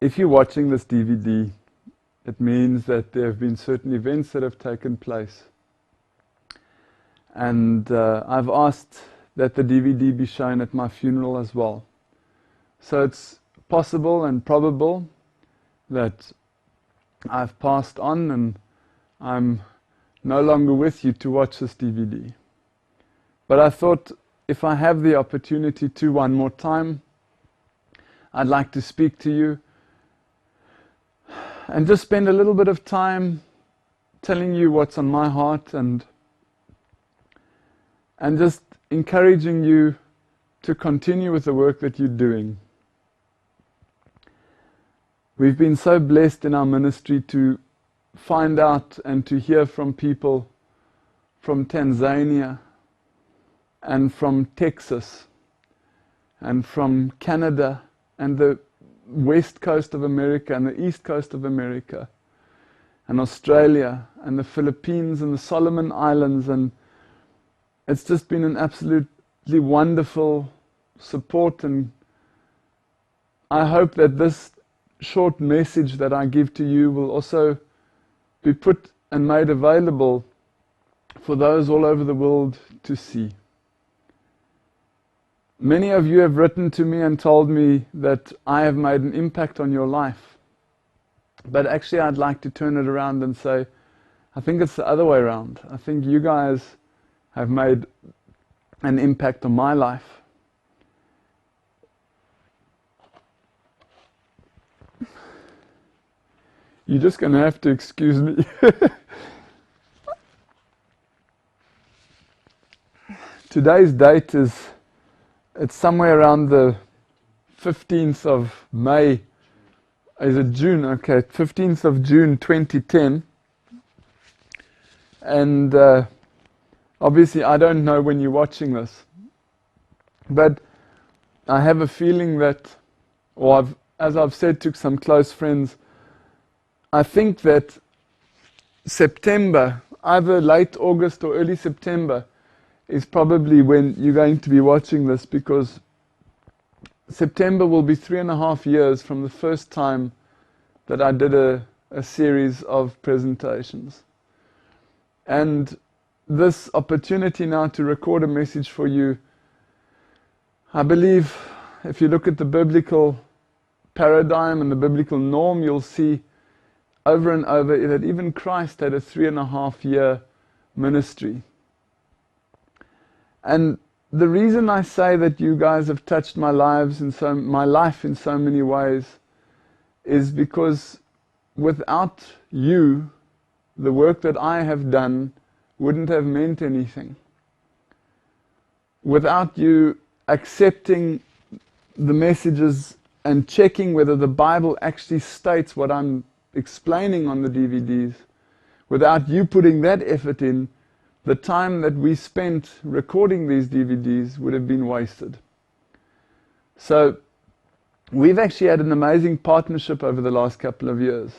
if you're watching this DVD, it means that there have been certain events that have taken place. And I've asked that the DVD be shown at my funeral as well. So it's possible and probable that I've passed on and I'm no longer with you to watch this DVD. But I thought if I have the opportunity to one more time, I'd like to speak to you and just spend a little bit of time telling you what's on my heart and just encouraging you to continue with the work that you're doing. We've been so blessed in our ministry to find out and to hear from people from Tanzania and from Texas and from Canada and the west coast of America and the east coast of America and Australia and the Philippines and the Solomon Islands, and it's just been an absolutely wonderful support, and I hope that this short message that I give to you will also be put and made available for those all over the world to see. Many of you have written to me and told me that I have made an impact on your life. But actually I'd like to turn it around and say, I think it's the other way around. I think you guys have made an impact on my life. You're just going to have to excuse me. Today's date it's somewhere around the 15th of May. Is it June? Okay, 15th of June 2010. And obviously I don't know when you're watching this. But I have a feeling that, or as I've said to some close friends, I think that September, either late August or early September, is probably when you're going to be watching this, because September will be 3.5 years from the first time that I did a series of presentations. And this opportunity now to record a message for you, I believe if you look at the biblical paradigm and the biblical norm, you'll see over and over that even Christ had a 3.5 year ministry. And the reason I say that you guys have touched my life in so many ways is because without you, the work that I have done wouldn't have meant anything. Without you accepting the messages and checking whether the Bible actually states what I'm explaining on the DVDs, without you putting that effort in, the time that we spent recording these DVDs would have been wasted. So we've actually had an amazing partnership over the last couple of years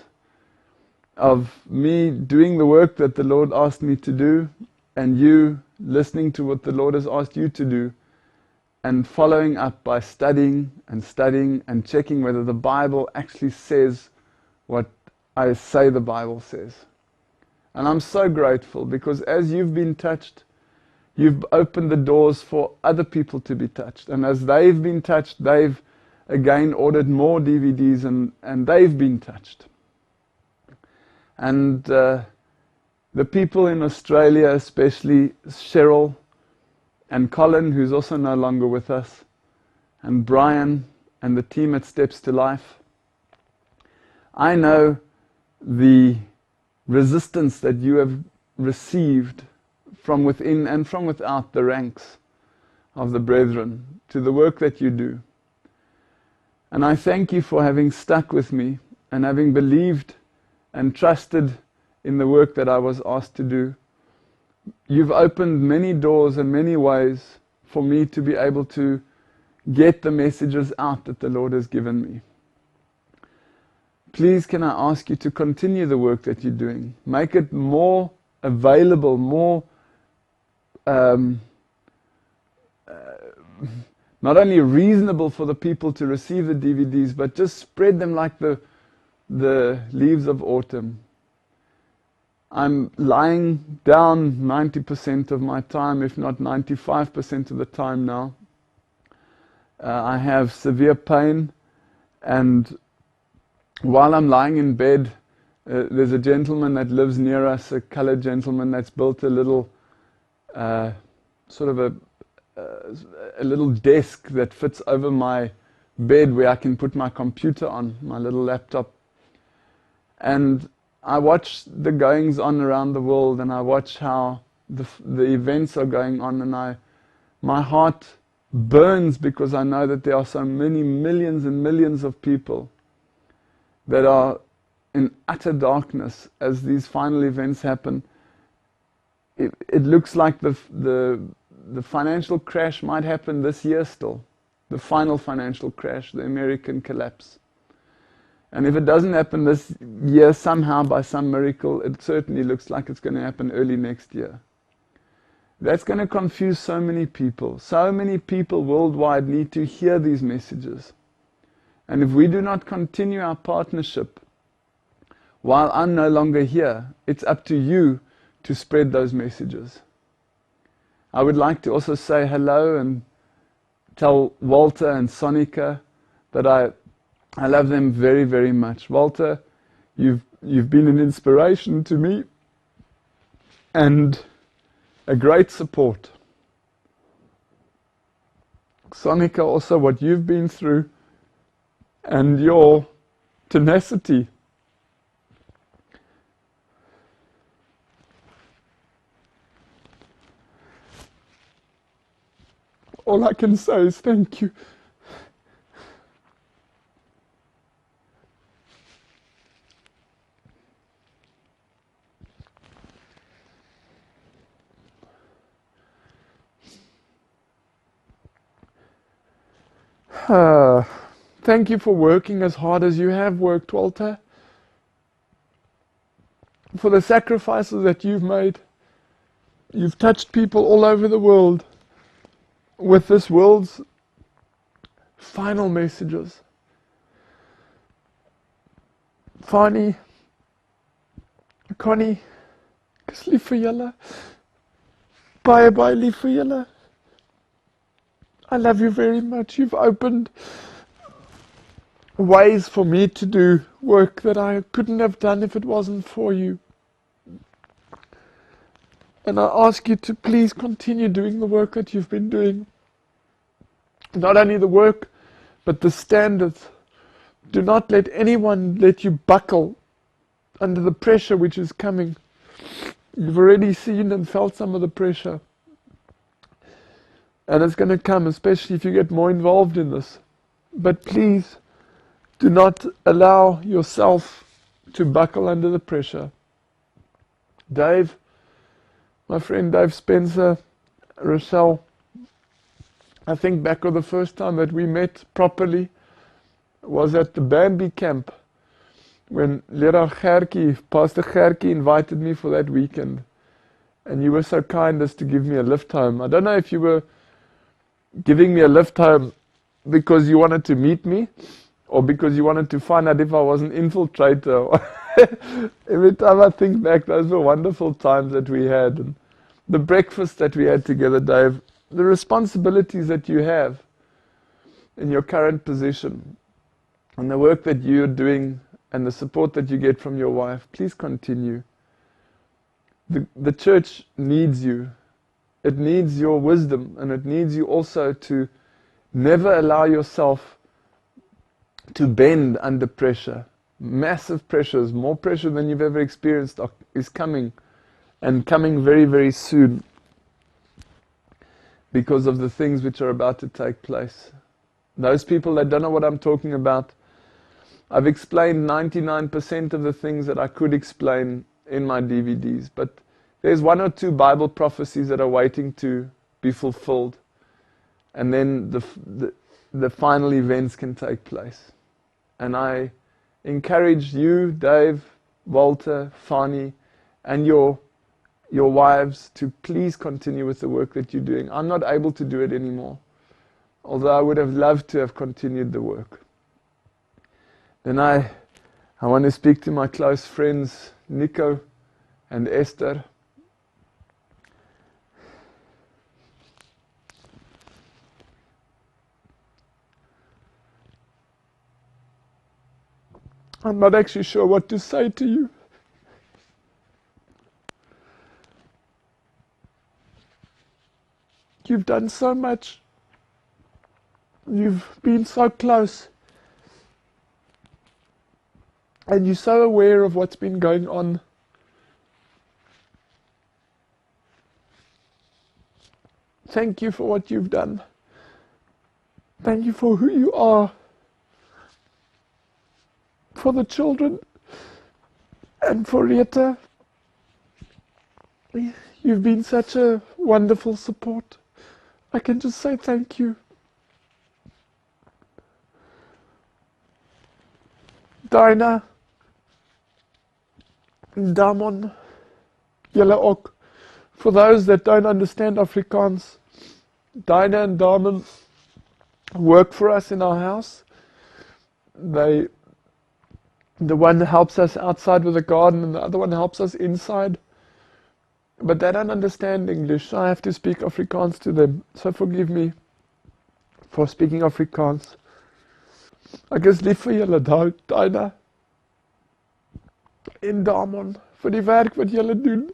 of me doing the work that the Lord asked me to do, and you listening to what the Lord has asked you to do, and following up by studying and checking whether the Bible actually says what I say the Bible says. And I'm so grateful, because as you've been touched, you've opened the doors for other people to be touched. And as they've been touched, they've again ordered more DVDs and they've been touched. And the people in Australia, especially Cheryl and Colin, who's also no longer with us, and Brian and the team at Steps to Life, I know the resistance that you have received from within and from without the ranks of the brethren to the work that you do. And I thank you for having stuck with me and having believed and trusted in the work that I was asked to do. You've opened many doors and many ways for me to be able to get the messages out that the Lord has given me. Please, can I ask you to continue the work that you're doing? Make it more available, not only reasonable for the people to receive the DVDs, but just spread them like the leaves of autumn. I'm lying down 90% of my time, if not 95% of the time now. I have severe pain, and while I'm lying in bed, there's a gentleman that lives near us, a colored gentleman that's built a little, sort of a little desk that fits over my bed where I can put my computer on, my little laptop. And I watch the goings on around the world, and I watch how the events are going on, and my heart burns because I know that there are so many millions and millions of people that are in utter darkness as these final events happen. It looks like the financial crash might happen this year still, the final financial crash, the American collapse. And if it doesn't happen this year somehow by some miracle, it certainly looks like it's going to happen early next year. That's going to confuse so many people. So many people worldwide need to hear these messages. And if we do not continue our partnership while I'm no longer here, it's up to you to spread those messages. I would like to also say hello and tell Walter and Sonica that I love them very, very much. Walter, you've been an inspiration to me and a great support. Sonica, also what you've been through and your tenacity. All I can say is thank you. Thank you for working as hard as you have worked, Walter. For the sacrifices that you've made. You've touched people all over the world with this world's final messages. Fani, Connie, ek is lief vir julle. Baie, baie lief vir julle. I love you very much. You've opened ways for me to do work that I couldn't have done if it wasn't for you. And I ask you to please continue doing the work that you've been doing. Not only the work, but the standards. Do not let anyone let you buckle under the pressure which is coming. You've already seen and felt some of the pressure. And it's going to come, especially if you get more involved in this. But please, do not allow yourself to buckle under the pressure. Dave, my friend Dave Spencer, Rochelle, I think back on the first time that we met properly was at the Bambi camp when Leraar Gertjie, Pastor Gertjie invited me for that weekend. And you were so kind as to give me a lift home. I don't know if you were giving me a lift home because you wanted to meet me or because you wanted to find out if I was an infiltrator. Every time I think back, those were wonderful times that we had. And the breakfast that we had together, Dave, the responsibilities that you have in your current position and the work that you're doing and the support that you get from your wife, please continue. The church needs you. It needs your wisdom, and it needs you also to never allow yourself to bend under pressure. Massive pressures, more pressure than you've ever experienced is coming, and coming very, very soon because of the things which are about to take place. Those people that don't know what I'm talking about, I've explained 99% of the things that I could explain in my DVDs, but there's one or two Bible prophecies that are waiting to be fulfilled. And then the final events can take place. And I encourage you, Dave, Walter, Fani, and your wives to please continue with the work that you're doing. I'm not able to do it anymore. although I would have loved to have continued the work. Then I want to speak to my close friends, Nico and Esther. I'm not actually sure what to say to you. You've done so much. You've been so close. And you're so aware of what's been going on. Thank you for what you've done. Thank you for who you are. For the children. And for Rita. You've been such a wonderful support. I can just say thank you. Dinah. Damon. Julle ook. For those that don't understand Afrikaans, Dinah and Damon work for us in our house. The one helps us outside with the garden and the other one helps us inside. But they don't understand English, so I have to speak Afrikaans to them. So forgive me for speaking Afrikaans. Ek is lief vir julle, Dinah en Damon, vir die werk wat julle doen.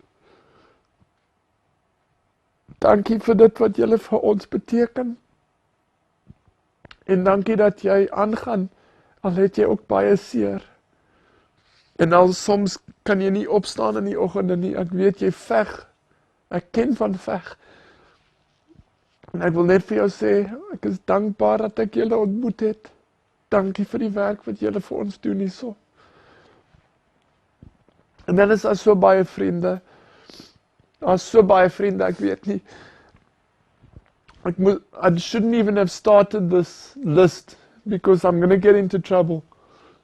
Dankie vir dit wat julle vir ons beteken. En dankie dat jy aangaan, al het jy ook baie seer. En al soms kan jy nie opstaan in die oggende nie, ek weet jy veg. Ek ken van veg. En ek wil net vir jou sê, ek is dankbaar dat ek julle ontmoet het. Dankie vir die werk wat julle vir ons doen hierso. En dan is daar so baie vriende. Daar's so baie vriende, ek weet nie. I shouldn't even have started this list because I'm going to get into trouble.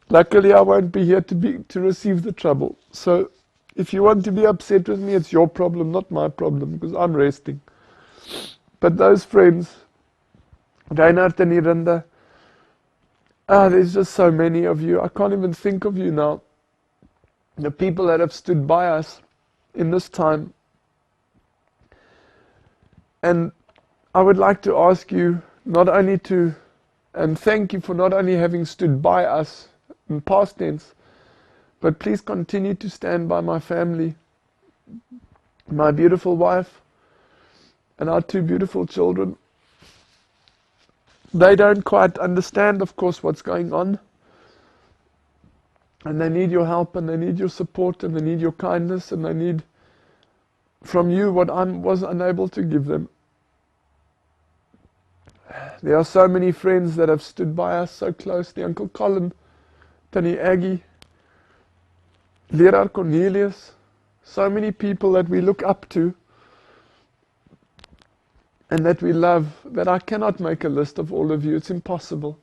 Luckily, I won't be here to receive the trouble. So, if you want to be upset with me, it's your problem, not my problem, because I'm resting. But those friends, Reinhard and Iranda, there's just so many of you. I can't even think of you now. The people that have stood by us in this time. And I would like to ask you not only to, and thank you for not only having stood by us in past tense, but please continue to stand by my family, my beautiful wife, and our two beautiful children. They don't quite understand, of course, what's going on. And they need your help, and they need your support, and they need your kindness, and they need from you what I was unable to give them. There are so many friends that have stood by us so closely. Uncle Colin, Tannie Aggie, Leraar Cornelius, so many people that we look up to and that we love, that I cannot make a list of all of you. It's impossible.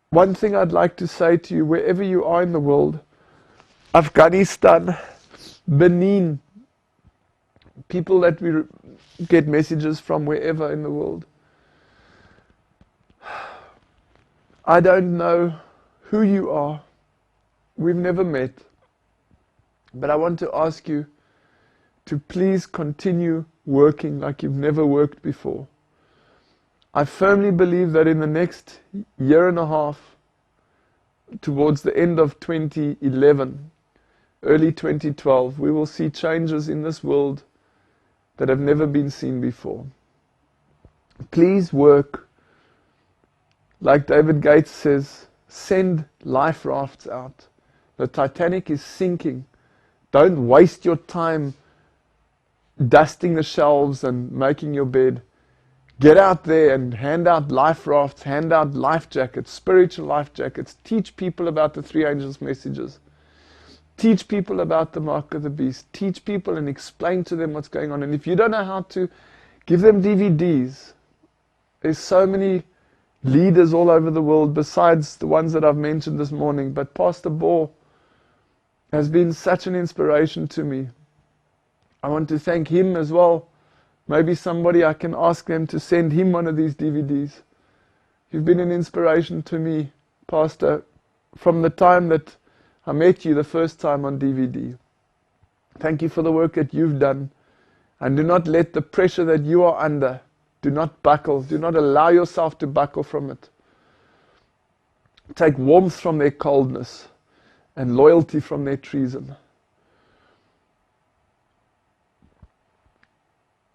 One thing I'd like to say to you, wherever you are in the world, Afghanistan, Benin, people that we get messages from wherever in the world. I don't know who you are. We've never met. But I want to ask you to please continue working like you've never worked before. I firmly believe that in the next year and a half, towards the end of 2011, early 2012, we will see changes in this world that have never been seen before. Please work. Like David Gates says, send life rafts out. The Titanic is sinking. Don't waste your time dusting the shelves and making your bed. Get out there and hand out life rafts, hand out life jackets, spiritual life jackets. Teach people about the three angels' messages. Teach people about the mark of the beast. Teach people and explain to them what's going on. And if you don't know how to, give them DVDs. There's so many leaders all over the world besides the ones that I've mentioned this morning. But Pastor Bohr has been such an inspiration to me. I want to thank him as well Maybe somebody, I can ask them to send him one of these DVDs. You've been an inspiration to me, Pastor, from the time that I met you the first time on DVD. Thank you for the work that you've done. And do not let the pressure that you are under, do not buckle. Do not allow yourself to buckle from it. Take warmth from their coldness and loyalty from their treason.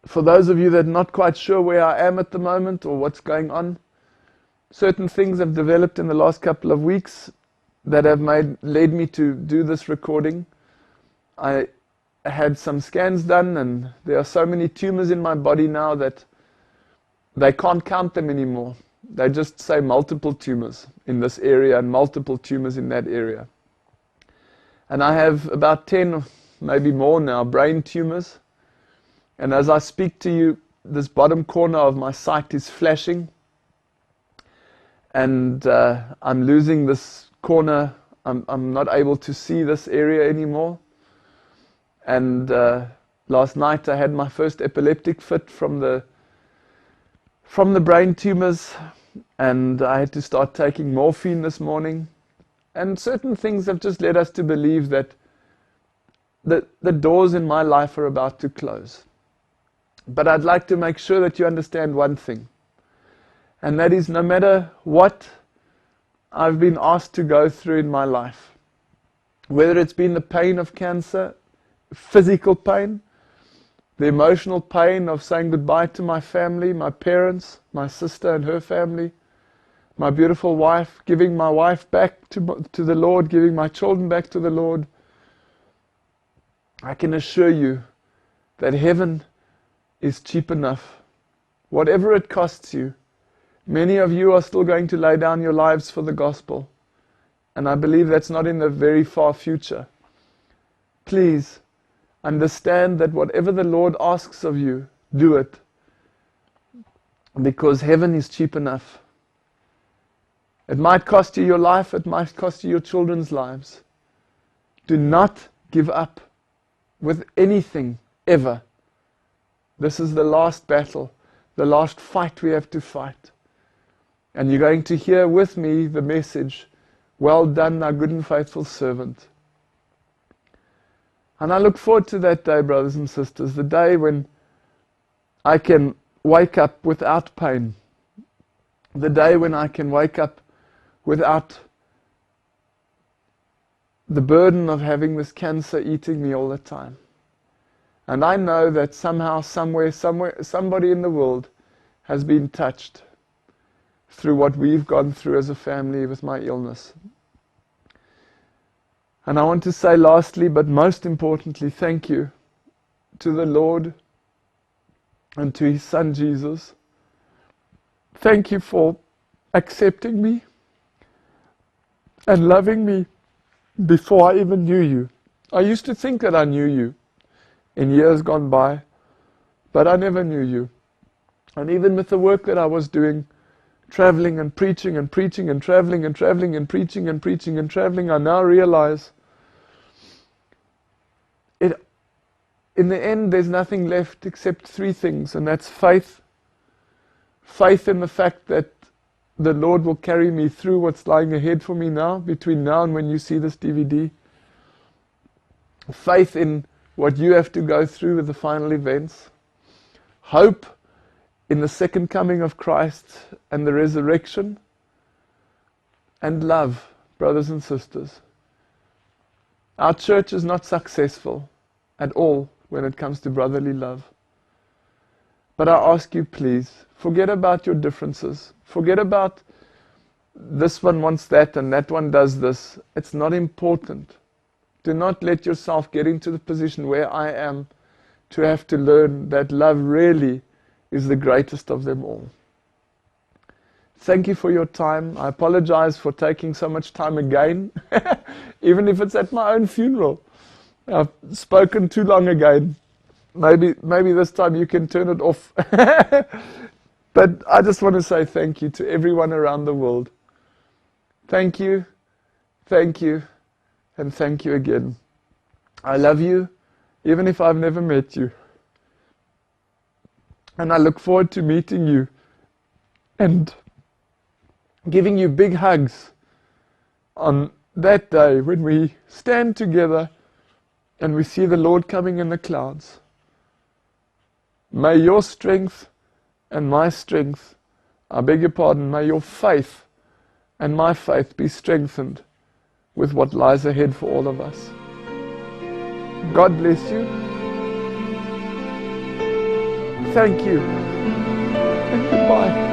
For those of you that are not quite sure where I am at the moment or what's going on, certain things have developed in the last couple of weeks that have led me to do this recording. I had some scans done, and there are so many tumors in my body now that they can't count them anymore. They just say multiple tumors in this area and multiple tumors in that area. And I have about 10, maybe more now, brain tumors. And as I speak to you, this bottom corner of my sight is flashing. And I'm losing this corner. I'm not able to see this area anymore. And last night I had my first epileptic fit from the brain tumors. And I had to start taking morphine this morning. And certain things have just led us to believe that the doors in my life are about to close. But I'd like to make sure that you understand one thing. And that is, no matter what I've been asked to go through in my life, whether it's been the pain of cancer, physical pain, the emotional pain of saying goodbye to my family, my parents, my sister and her family, my beautiful wife, giving my wife back to the Lord, giving my children back to the Lord, I can assure you that heaven is cheap enough. Whatever it costs you, many of you are still going to lay down your lives for the gospel. And I believe that's not in the very far future. Please understand that whatever the Lord asks of you, do it. Because heaven is cheap enough. It might cost you your life, it might cost you your children's lives. Do not give up with anything, ever. This is the last battle, the last fight we have to fight. And you're going to hear with me the message, well done, thou good and faithful servant. And I look forward to that day, brothers and sisters, the day when I can wake up without pain. The day when I can wake up without the burden of having this cancer eating me all the time. And I know that somehow, somewhere, somebody in the world has been touched through what we've gone through as a family with my illness. And I want to say lastly, but most importantly, thank you to the Lord and to His Son Jesus. Thank you for accepting me and loving me before I even knew you. I used to think that I knew you in years gone by, but I never knew you. And even with the work that I was doing, traveling and preaching and preaching and traveling and traveling and preaching and preaching and traveling, I now realize in the end there's nothing left except three things, and that's faith. Faith in the fact that the Lord will carry me through what's lying ahead for me now, between now and when you see this DVD. Faith in what you have to go through with the final events. Hope in the second coming of Christ and the resurrection. And love, brothers and sisters. Our church is not successful at all when it comes to brotherly love. But I ask you, please, forget about your differences. Forget about this one wants that and that one does this. It's not important. Do not let yourself get into the position where I am to have to learn that love really is the greatest of them all. Thank you for your time. I apologize for taking so much time again, even if it's at my own funeral. I've spoken too long again. Maybe this time you can turn it off. But I just want to say thank you to everyone around the world. Thank you, and thank you again. I love you, even if I've never met you. And I look forward to meeting you and giving you big hugs on that day when we stand together and we see the Lord coming in the clouds. May your strength and my strength, I beg your pardon, may your faith and my faith be strengthened with what lies ahead for all of us. God bless you. Thank you. And goodbye.